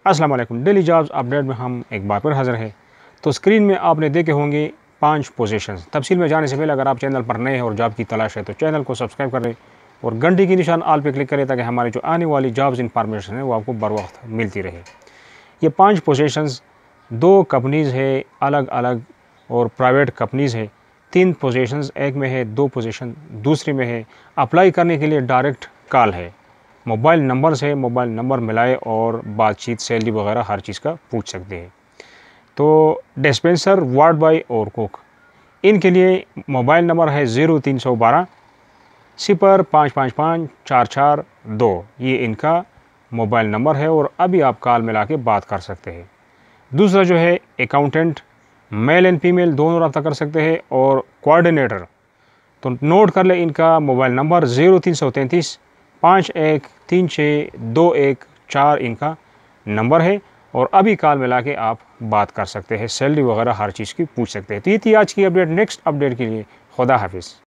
अस्सलाम वालेकुम। Daily jobs update में हम एक बार फिर हाज़िर हैं। तो स्क्रीन में आपने देखे होंगे 5 पोजीशंस। तफसील में जाने से पहले अगर आप चैनल पर नए हैं और जॉब की तलाश है तो चैनल को सब्सक्राइब करें और घंटी की निशान ऑल पे क्लिक करें ताकि हमारी जो आने वाली जॉब्स इंफॉर्मेशन है वो आपको बर वक्त मिलती रहे। ये 5 पोजीशंस 2 कंपनीज़ है अलग अलग और प्राइवेट कंपनीज़ है। 3 पोजीशंस एक में है, 2 पोजीशन दूसरी में है। अप्लाई करने के लिए डायरेक्ट कॉल है, मोबाइल नंबर से मोबाइल नंबर मिलाए और बातचीत सैलरी वगैरह हर चीज़ का पूछ सकते हैं। तो डिस्पेंसर वार्ड बॉय और कुक, इनके लिए मोबाइल नंबर है 0312 0555 442। ये इनका मोबाइल नंबर है और अभी आप कॉल मिला के बात कर सकते हैं। दूसरा जो है अकाउंटेंट, मेल एंड फीमेल दोनों रब्ता कर सकते हैं। और कोऑर्डिनेटर, तो नोट कर ले इनका मोबाइल नंबर 0333 513621 इनका नंबर है और अभी कॉल मिला के आप बात कर सकते हैं, सैलरी वगैरह हर चीज़ की पूछ सकते हैं। तो ये थी आज की अपडेट। नेक्स्ट अपडेट के लिए खुदा हाफिज़।